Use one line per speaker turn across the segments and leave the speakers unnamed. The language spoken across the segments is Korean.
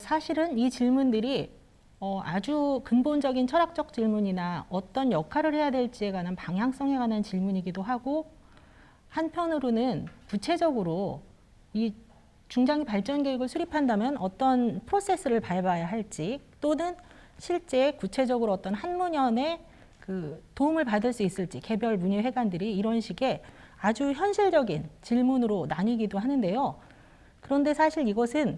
사실은 이 질문들이 아주 근본적인 철학적 질문이나 어떤 역할을 해야 될지에 관한 방향성에 관한 질문이기도 하고, 한편으로는 구체적으로 이 중장기 발전 계획을 수립한다면 어떤 프로세스를 밟아야 할지, 또는 실제 구체적으로 어떤 한문연의 그 도움을 받을 수 있을지, 개별 문예회관들이 이런 식의 아주 현실적인 질문으로 나뉘기도 하는데요. 그런데 사실 이것은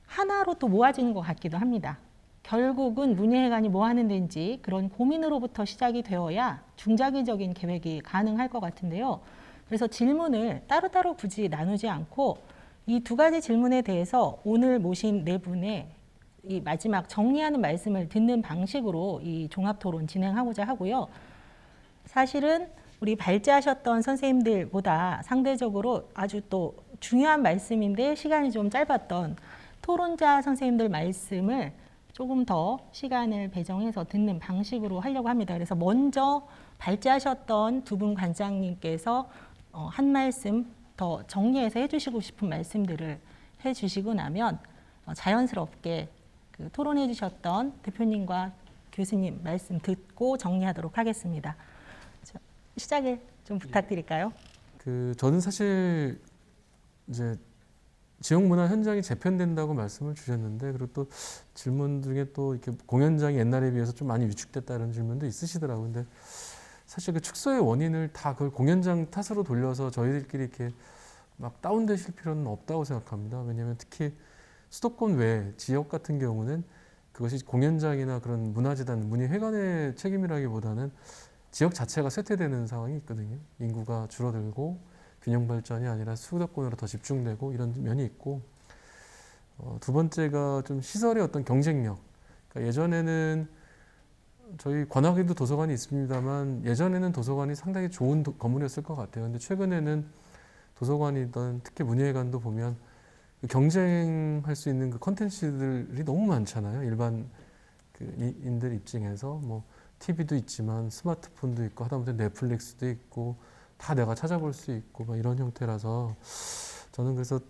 하나로 또 모아지는 것 같기도 합니다. 결국은 문예회관이 뭐 하는 데인지 그런 고민으로부터 시작이 되어야 중장기적인 계획이 가능할 것 같은데요. 그래서 질문을 따로따로 굳이 나누지 않고 이 두 가지 질문에 대해서 오늘 모신 네 분의 이 마지막 정리하는 말씀을 듣는 방식으로 이 종합토론 진행하고자 하고요. 사실은 우리 발제하셨던 선생님들보다 상대적으로 아주 또 중요한 말씀인데 시간이 좀 짧았던 토론자 선생님들 말씀을 조금 더 시간을 배정해서 듣는 방식으로 하려고 합니다. 그래서 먼저 발제하셨던 두 분 관장님께서 한 말씀 더 정리해서 해주시고 싶은 말씀들을 해주시고 나면 자연스럽게 그 토론해 주셨던 대표님과 교수님 말씀 듣고 정리하도록 하겠습니다. 시작을 좀 부탁드릴까요?
저는 사실 이제 지역문화 현장이 재편된다고 말씀을 주셨는데, 그리고 또 질문 중에 또 이렇게 공연장이 옛날에 비해서 좀 많이 위축됐다는 질문도 있으시더라고요. 근데 사실 그 축소의 원인을 다 그걸 공연장 탓으로 돌려서 저희들끼리 이렇게 막 다운되실 필요는 없다고 생각합니다. 왜냐하면 특히 수도권 외 지역 같은 경우는 그것이 공연장이나 그런 문화재단, 문예회관의 책임이라기보다는 지역 자체가 쇠퇴되는 상황이 있거든요. 인구가 줄어들고 균형 발전이 아니라 수도권으로 더 집중되고 이런 면이 있고, 두 번째가 좀 시설의 어떤 경쟁력. 그러니까 예전에는 저희 관악에도 도서관이 있습니다만 예전에는 도서관이 상당히 좋은 건물이었을 것 같아요. 근데 최근에는 도서관이든 특히 문예회관도 보면 경쟁할 수 있는 그 컨텐츠들이 너무 많잖아요. 일반 인들 입장에서 뭐 TV도 있지만 스마트폰도 있고 하다못해 넷플릭스도 있고 다 내가 찾아볼 수 있고 막 이런 형태라서, 저는 그래서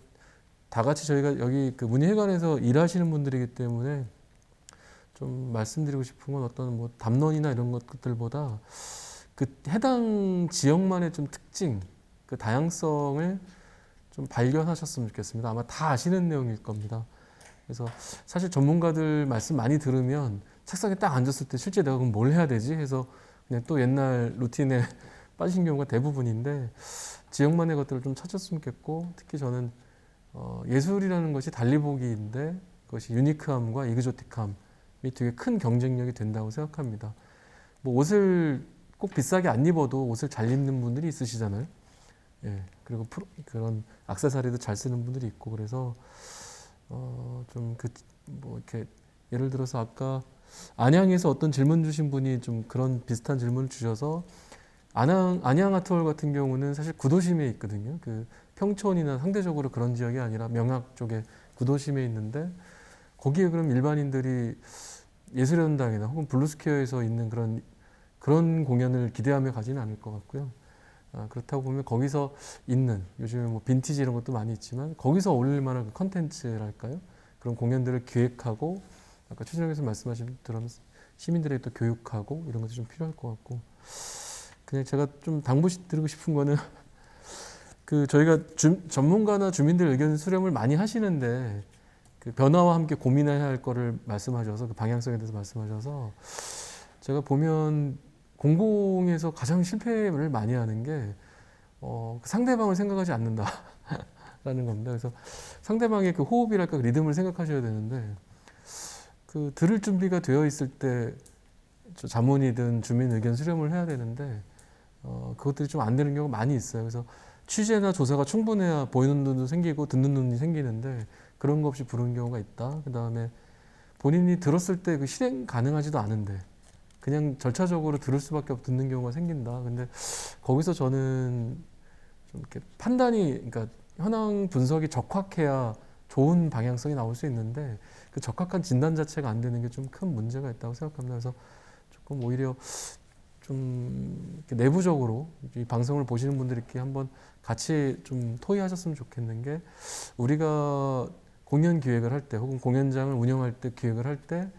다 같이 저희가 여기 그 문예회관에서 일하시는 분들이기 때문에 좀 말씀드리고 싶은 건 어떤 뭐 담론이나 이런 것들보다 그 해당 지역만의 좀 특징, 그 다양성을 좀 발견하셨으면 좋겠습니다. 아마 다 아시는 내용일 겁니다. 그래서 사실 전문가들 말씀 많이 들으면 책상에 딱 앉았을 때 실제 내가 그럼 뭘 해야 되지 해서 그냥 또 옛날 루틴에 빠진 경우가 대부분인데, 지역만의 것들을 좀 찾았으면 좋겠고, 특히 저는 예술이라는 것이 달리보기인데 그것이 유니크함과 이그조틱함이 되게 큰 경쟁력이 된다고 생각합니다. 뭐 옷을 꼭 비싸게 안 입어도 옷을 잘 입는 분들이 있으시잖아요. 예, 그리고 그런 액세서리도 잘 쓰는 분들이 있고, 그래서 좀 뭐 이렇게 예를 들어서 아까 안양에서 어떤 질문 주신 분이 좀 그런 비슷한 질문을 주셔서, 안양 아트홀 같은 경우는 사실 구도심에 있거든요. 그 평촌이나 상대적으로 그런 지역이 아니라 명학 쪽에 구도심에 있는데, 거기에 그럼 일반인들이 예술연당이나 혹은 블루스퀘어에서 있는 그런 공연을 기대하며 가지는 않을 것 같고요. 그렇다고 보면 거기서 있는, 요즘에 뭐 빈티지 이런 것도 많이 있지만 거기서 어울릴 만한 그 컨텐츠랄까요? 그런 공연들을 기획하고, 아까 최진영 교수 말씀하신 것처럼 시민들에게 또 교육하고 이런 것도 좀 필요할 것 같고, 그냥 제가 좀 당부드리고 싶은 거는 저희가 전문가나 주민들 의견 수렴을 많이 하시는데 그 변화와 함께 고민해야 할 거를 말씀하셔서, 그 방향성에 대해서 말씀하셔서, 제가 보면 공공에서 가장 실패를 많이 하는 게 상대방을 생각하지 않는다라는 겁니다. 그래서 상대방의 그 호흡이랄까, 그 리듬을 생각하셔야 되는데, 그 들을 준비가 되어 있을 때 자문이든 주민 의견 수렴을 해야 되는데 그것들이 좀 안 되는 경우가 많이 있어요. 그래서 취재나 조사가 충분해야 보이는 눈도 생기고 듣는 눈이 생기는데 그런 거 없이 부르는 경우가 있다. 그 다음에 본인이 들었을 때 그 실행 가능하지도 않은데 그냥 절차적으로 들을 수밖에 없고 듣는 경우가 생긴다. 근데 거기서 저는 좀 이렇게 판단이, 그러니까 현황 분석이 적확해야 좋은 방향성이 나올 수 있는데 그 적확한 진단 자체가 안 되는 게 좀 큰 문제가 있다고 생각합니다. 그래서 조금 오히려 좀 내부적으로 이 방송을 보시는 분들이 이렇게 한번 같이 좀 토의하셨으면 좋겠는 게, 우리가 공연 기획을 할 때 혹은 공연장을 운영할 때 기획을 할 때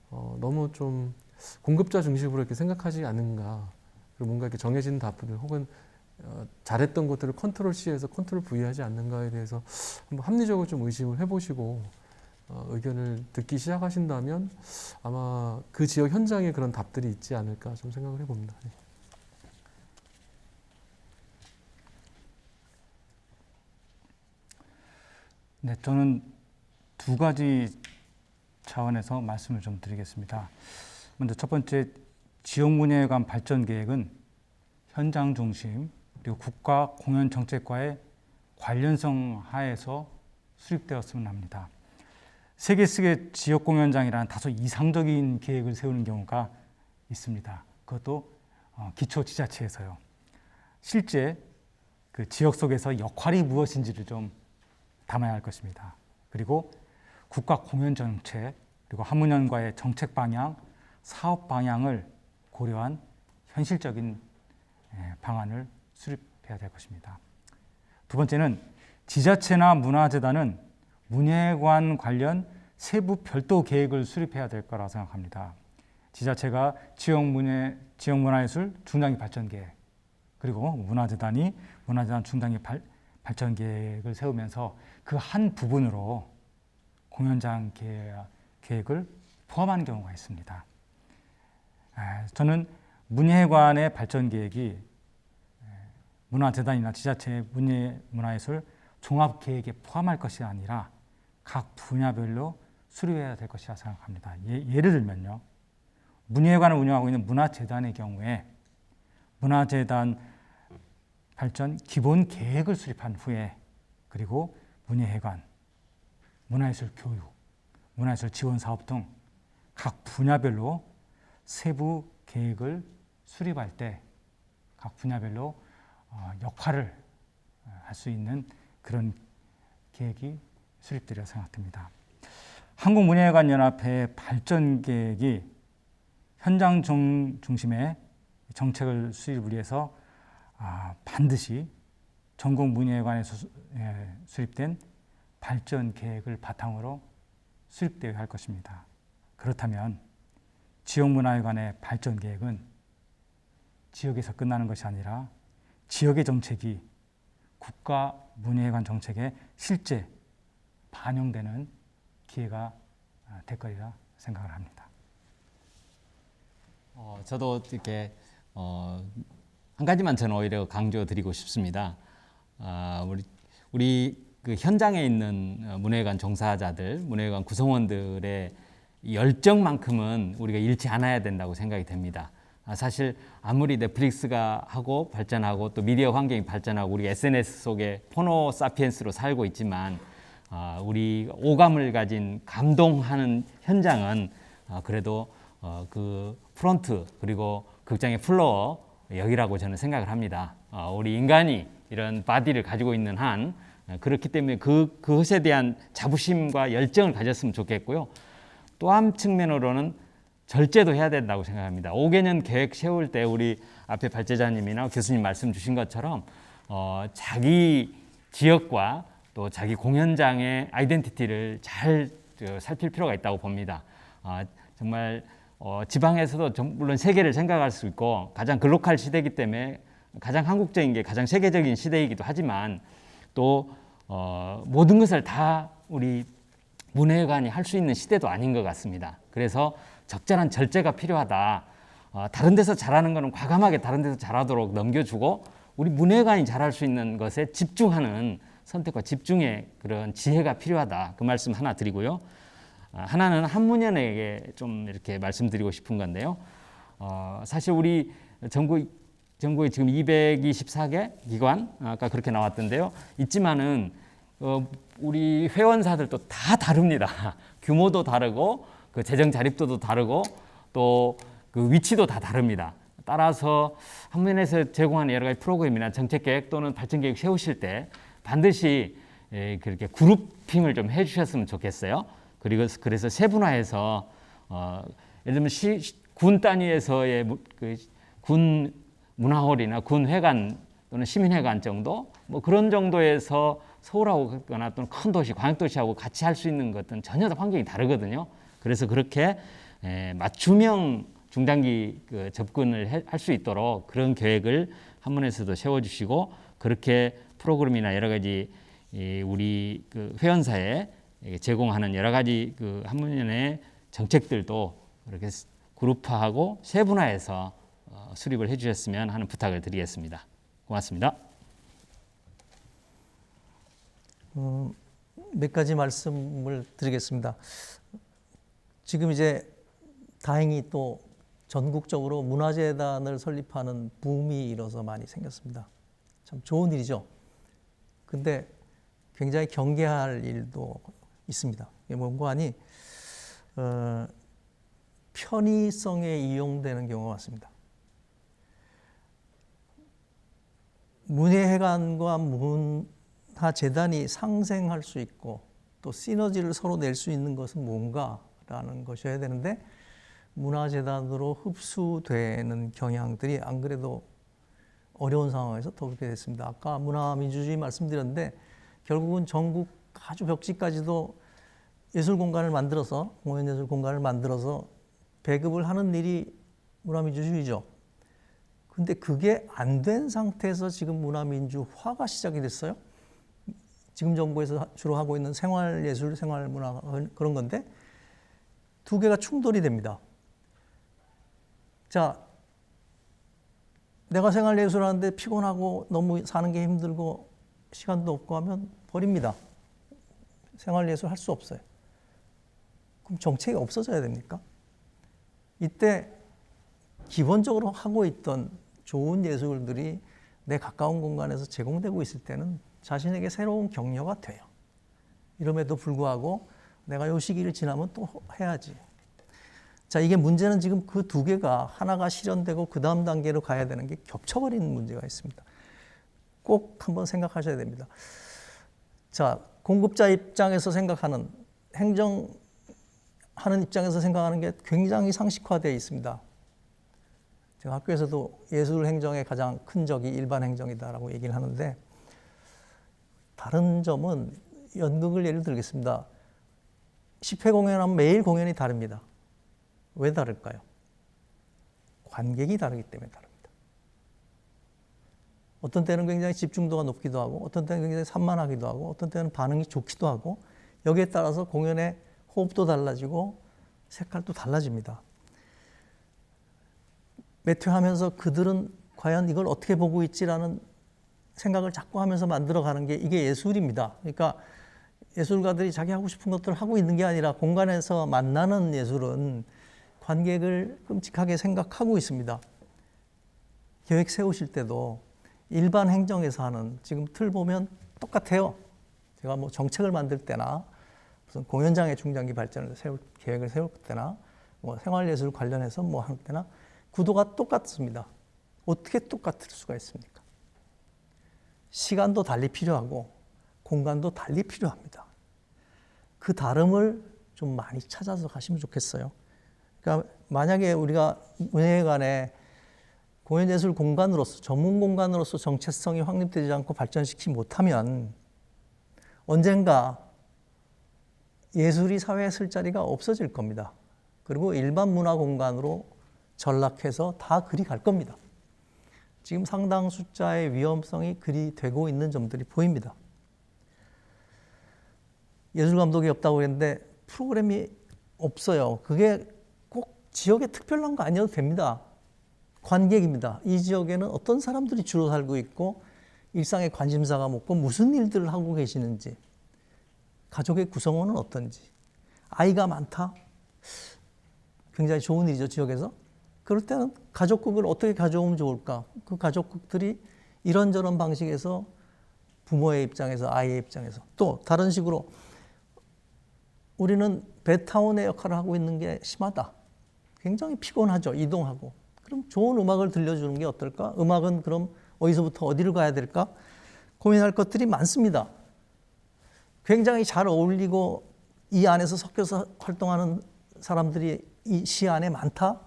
너무 좀 공급자 중심으로 이렇게 생각하지 않는가. 그리고 뭔가 이렇게 정해진 답들 혹은 잘했던 것들을 컨트롤 C에서 컨트롤 V 하지 않는가에 대해서 한번 합리적으로 좀 의심을 해보시고 의견을 듣기 시작하신다면 아마 그 지역 현장에 그런 답들이 있지 않을까 좀 생각을 해봅니다.
네, 저는 두 가지 차원에서 말씀을 좀 드리겠습니다. 먼저 첫 번째, 지역문예관 발전 계획은 현장 중심 그리고 국가 공연 정책과의 관련성 하에서 수립되었으면 합니다. 세계 속의 지역 공연장이란 다소 이상적인 계획을 세우는 경우가 있습니다. 그것도 기초 지자체에서요. 실제 그 지역 속에서 역할이 무엇인지를 좀 담아야 할 것입니다. 그리고 국가 공연 정책 그리고 한문연과의 정책 방향, 사업 방향을 고려한 현실적인 방안을 수립해야 될 것입니다. 두 번째는 지자체나 문화재단은 문예관 관련 세부 별도 계획을 수립해야 될 거라고 생각합니다. 지자체가 지역문화예술 중장기 발전 계획 그리고 문화재단이 문화재단 중장기 발전 계획을 세우면서 그 한 부분으로 공연장 계획을 포함하는 경우가 있습니다. 저는 문예관의 발전 계획이 문화재단이나 지자체의 문화예술 종합 계획에 포함할 것이 아니라 각 분야별로 수립해야 될 것이라 생각합니다. 예를 들면요, 문예관을 운영하고 있는 문화재단의 경우에 문화재단 발전 기본 계획을 수립한 후에 그리고 문예회관, 문화예술 교육, 문화예술 지원 사업 등 각 분야별로 세부 계획을 수립할 때 각 분야별로 역할을 할 수 있는 그런 계획이 수립되리라 생각됩니다. 한국문예관연합회의 발전 계획이 현장 중심의 정책을 수립을 위해서 반드시 전국문예관에서 수립된 발전 계획을 바탕으로 수립되어야 할 것입니다. 그렇다면 지역문화회관의 발전 계획은 지역에서 끝나는 것이 아니라 지역의 정책이 국가문예회관 정책에 실제 반영되는 기회가 될 거리라 생각을 합니다.
저도 이렇게 한 가지만 저는 오히려 강조드리고 싶습니다. 우리 그 현장에 있는 문예관 종사자들, 문예관 구성원들의 열정만큼은 우리가 잃지 않아야 된다고 생각이 됩니다. 사실 아무리 넷플릭스가 하고 발전하고 또 미디어 환경이 발전하고 우리 SNS 속에 포노 사피엔스로 살고 있지만 우리 오감을 가진 감동하는 현장은 그래도 그 프론트 그리고 극장의 플로어 여기라고 저는 생각을 합니다. 우리 인간이 이런 바디를 가지고 있는 한 그렇기 때문에 그것에 대한 자부심과 열정을 가졌으면 좋겠고요. 또 한 측면으로는 절제도 해야 된다고 생각합니다. 5개년 계획 세울 때 우리 앞에 발제자님이나 교수님 말씀 주신 것처럼 자기 지역과 또 자기 공연장의 아이덴티티를 잘 살필 필요가 있다고 봅니다. 정말 지방에서도 물론 세계를 생각할 수 있고 가장 글로컬 시대이기 때문에 가장 한국적인 게 가장 세계적인 시대이기도 하지만 또 모든 것을 다 우리 문예관이 할 수 있는 시대도 아닌 것 같습니다. 그래서 적절한 절제가 필요하다. 다른 데서 잘하는 거는 과감하게 다른 데서 잘하도록 넘겨주고 우리 문예관이 잘할 수 있는 것에 집중하는 선택과 집중의 그런 지혜가 필요하다. 그 말씀 하나 드리고요. 하나는 한문연에게 좀 이렇게 말씀드리고 싶은 건데요. 사실 우리 전국에 지금 224개 기관 아까 그렇게 나왔던데요. 있지만은 우리 회원사들도 다 다릅니다. 규모도 다르고 그 재정 자립도도 다르고 또 그 위치도 다 다릅니다. 따라서 한문연에서 제공하는 여러 가지 프로그램이나 정책 계획 또는 발전 계획 세우실 때 반드시 그렇게 그룹핑을 좀 해주셨으면 좋겠어요. 그리고 그래서 세분화해서 예를 들면 군 단위에서의 군 문화홀이나 군 회관 또는 시민회관 정도 뭐 그런 정도에서 서울하고나 또는 큰 도시, 광역도시하고 같이 할 수 있는 것은 전혀 다 환경이 다르거든요. 그래서 그렇게 맞춤형 중장기 그 접근을 할 수 있도록 그런 계획을 한문에서도 세워주시고, 그렇게 프로그램이나 여러 가지 우리 그 회원사에 제공하는 여러 가지 그 한문연의 정책들도 그렇게 그룹화하고 세분화해서 수립을 해주셨으면 하는 부탁을 드리겠습니다. 고맙습니다.
몇 가지 말씀을 드리겠습니다. 지금 이제 다행히 또 전국적으로 문화재단을 설립하는 붐이 일어서 많이 생겼습니다. 참 좋은 일이죠. 근데 굉장히 경계할 일도 있습니다. 이게 뭔가 하니 편의성에 이용되는 경우가 많습니다. 문예회관과 문화재단이 상생할 수 있고 또 시너지를 서로 낼 수 있는 것은 뭔가라는 것이어야 되는데, 문화재단으로 흡수되는 경향들이 안 그래도 어려운 상황에서 더 그렇게 됐습니다. 아까 문화민주주의 말씀드렸는데 결국은 전국 아주 벽지까지도 예술 공간을 만들어서, 공연예술 공간을 만들어서 배급을 하는 일이 문화민주주의죠. 근데 그게 안 된 상태에서 지금 문화민주화가 시작이 됐어요. 지금 정부에서 주로 하고 있는 생활예술, 생활문화 그런 건데 두 개가 충돌이 됩니다. 자, 내가 생활예술 하는데 피곤하고 너무 사는 게 힘들고 시간도 없고 하면 버립니다. 생활예술 할 수 없어요. 그럼 정책이 없어져야 됩니까? 이때 기본적으로 하고 있던 좋은 예술들이 내 가까운 공간에서 제공되고 있을 때는 자신에게 새로운 격려가 돼요. 이럼에도 불구하고 내가 이 시기를 지나면 또 해야지. 자, 이게 문제는 지금 그 두 개가 하나가 실현되고 그 다음 단계로 가야 되는 게 겹쳐버리는 문제가 있습니다. 꼭 한번 생각하셔야 됩니다. 자, 공급자 입장에서 생각하는, 행정하는 입장에서 생각하는 게 굉장히 상식화되어 있습니다. 제가 학교에서도 예술 행정의 가장 큰 적이 일반 행정이다라고 얘기를 하는데, 다른 점은 연극을 예를 들겠습니다. 10회 공연하면 매일 공연이 다릅니다. 왜 다를까요? 관객이 다르기 때문에 다릅니다. 어떤 때는 굉장히 집중도가 높기도 하고, 어떤 때는 굉장히 산만하기도 하고, 어떤 때는 반응이 좋기도 하고, 여기에 따라서 공연의 호흡도 달라지고 색깔도 달라집니다. 몇 회 하면서 그들은 과연 이걸 어떻게 보고 있지라는 생각을 자꾸 하면서 만들어가는 게 이게 예술입니다. 그러니까 예술가들이 자기 하고 싶은 것들을 하고 있는 게 아니라 공간에서 만나는 예술은 관객을 끔찍하게 생각하고 있습니다. 계획 세우실 때도 일반 행정에서 하는 지금 틀 보면 똑같아요. 제가 뭐 정책을 만들 때나 무슨 공연장의 중장기 발전을 계획을 세울 때나 뭐 생활예술 관련해서 뭐 할 때나 구도가 똑같습니다. 어떻게 똑같을 수가 있습니까? 시간도 달리 필요하고 공간도 달리 필요합니다. 그 다름을 좀 많이 찾아서 가시면 좋겠어요. 그러니까 만약에 우리가 문예회관에 공연예술 공간으로서, 전문 공간으로서 정체성이 확립되지 않고 발전시키지 못하면 언젠가 예술이 사회에 쓸 자리가 없어질 겁니다. 그리고 일반 문화 공간으로 전락해서 다 그리 갈 겁니다. 지금 상당 숫자의 위험성이 그리 되고 있는 점들이 보입니다. 예술감독이 없다고 했는데 프로그램이 없어요. 그게 꼭 지역의 특별한 거 아니어도 됩니다. 관객입니다. 이 지역에는 어떤 사람들이 주로 살고 있고 일상의 관심사가 뭐고 무슨 일들을 하고 계시는지, 가족의 구성원은 어떤지. 아이가 많다? 굉장히 좋은 일이죠, 지역에서. 그럴 때는 가족극을 어떻게 가져오면 좋을까? 그 가족극들이 이런저런 방식에서 부모의 입장에서, 아이의 입장에서, 또 다른 식으로 우리는 배타운의 역할을 하고 있는 게 심하다. 굉장히 피곤하죠, 이동하고. 그럼 좋은 음악을 들려주는 게 어떨까? 음악은 그럼 어디서부터 어디를 가야 될까? 고민할 것들이 많습니다. 굉장히 잘 어울리고 이 안에서 섞여서 활동하는 사람들이 이 시 안에 많다?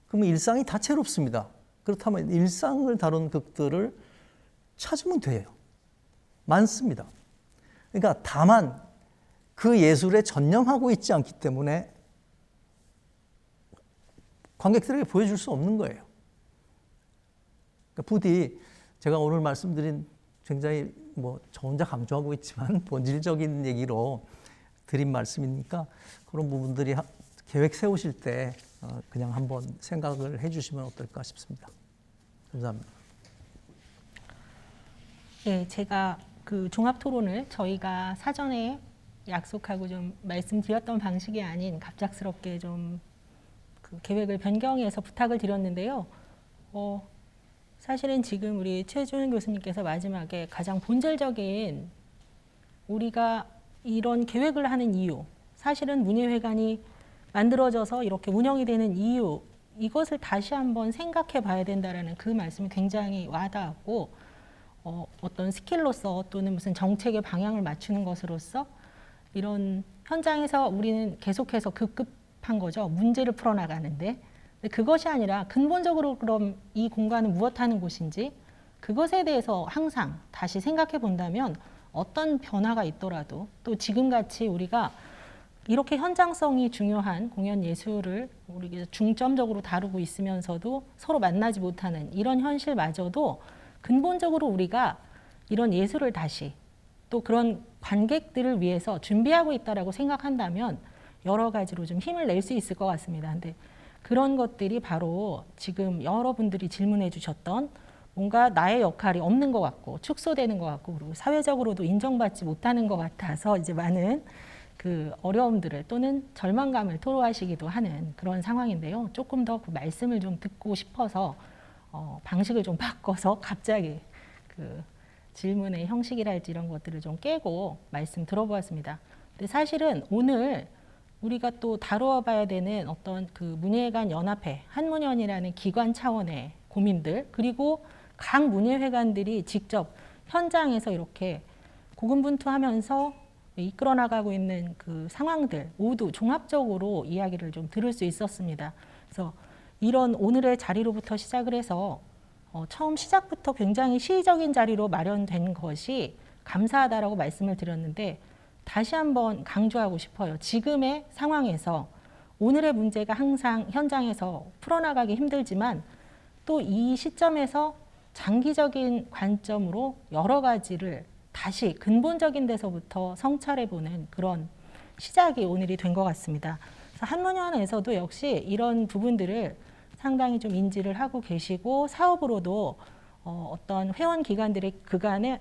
그러면 일상이 다채롭습니다. 그렇다면 일상을 다룬 극들을 찾으면 돼요. 많습니다. 그러니까 다만 그 예술에 전념하고 있지 않기 때문에 관객들에게 보여줄 수 없는 거예요. 그러니까 부디 제가 오늘 말씀드린 굉장히 뭐 저 혼자 강조하고 있지만 본질적인 얘기로 드린 말씀이니까 그런 부분들이 계획 세우실 때 그냥 한번 생각을 해주시면 어떨까 싶습니다. 감사합니다.
네, 제가 그 종합 토론을 저희가 사전에 약속하고 좀 말씀드렸던 방식이 아닌 갑작스럽게 좀 그 계획을 변경해서 부탁을 드렸는데요. 사실은 지금 우리 최준훈 교수님께서 마지막에 가장 본질적인 우리가 이런 계획을 하는 이유, 사실은 문예회관이 만들어져서 이렇게 운영이 되는 이유, 이것을 다시 한번 생각해 봐야 된다라는 그 말씀이 굉장히 와닿았고, 어떤 스킬로서 또는 무슨 정책의 방향을 맞추는 것으로서 이런 현장에서 우리는 계속해서 급급한 거죠. 문제를 풀어나가는데. 근데 그것이 아니라 근본적으로 그럼 이 공간은 무엇 하는 곳인지 그것에 대해서 항상 다시 생각해 본다면 어떤 변화가 있더라도 또 지금같이 우리가 이렇게 현장성이 중요한 공연 예술을 우리가 중점적으로 다루고 있으면서도 서로 만나지 못하는 이런 현실마저도 근본적으로 우리가 이런 예술을 다시 또 그런 관객들을 위해서 준비하고 있다라고 생각한다면 여러 가지로 좀 힘을 낼 수 있을 것 같습니다. 근데 그런 것들이 바로 지금 여러분들이 질문해 주셨던 뭔가 나의 역할이 없는 것 같고 축소되는 것 같고 그리고 사회적으로도 인정받지 못하는 것 같아서 이제 많은 그 어려움들을 또는 절망감을 토로하시기도 하는 그런 상황인데요. 조금 더 그 말씀을 좀 듣고 싶어서 방식을 좀 바꿔서 갑자기 그 질문의 형식이랄지 이런 것들을 좀 깨고 말씀 들어보았습니다. 근데 사실은 오늘 우리가 또 다루어 봐야 되는 어떤 그 문예회관 연합회, 한문연이라는 기관 차원의 고민들, 그리고 각 문예회관들이 직접 현장에서 이렇게 고군분투하면서 이끌어 나가고 있는 그 상황들 모두 종합적으로 이야기를 좀 들을 수 있었습니다. 그래서 이런 오늘의 자리로부터 시작을 해서 처음 시작부터 굉장히 시의적인 자리로 마련된 것이 감사하다라고 말씀을 드렸는데 다시 한번 강조하고 싶어요. 지금의 상황에서 오늘의 문제가 항상 현장에서 풀어나가기 힘들지만 또 이 시점에서 장기적인 관점으로 여러 가지를 다시 근본적인 데서부터 성찰해보는 그런 시작이 오늘이 된 것 같습니다. 그래서 한문연에서도 역시 이런 부분들을 상당히 좀 인지를 하고 계시고 사업으로도 어떤 회원 기관들의 그간의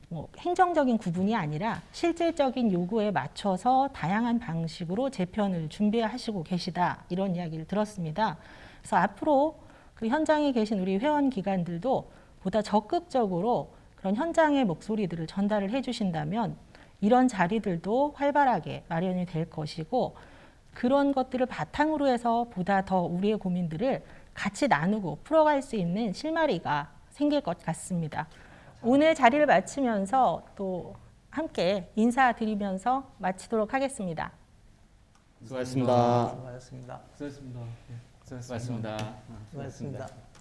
뭐 행정적인 구분이 아니라 실질적인 요구에 맞춰서 다양한 방식으로 재편을 준비하시고 계시다 이런 이야기를 들었습니다. 그래서 앞으로 그 현장에 계신 우리 회원 기관들도 보다 적극적으로 그런 현장의 목소리들을 전달을 해주신다면 이런 자리들도 활발하게 마련이 될 것이고 그런 것들을 바탕으로 해서 보다 더 우리의 고민들을 같이 나누고 풀어갈 수 있는 실마리가 생길 것 같습니다. 오늘 자리를 마치면서 또 함께 인사드리면서 마치도록 하겠습니다.
수고하셨습니다.
수고하셨습니다.
수고하셨습니다. 예, 수고하셨습니다.
수고하셨습니다.
수고하셨습니다.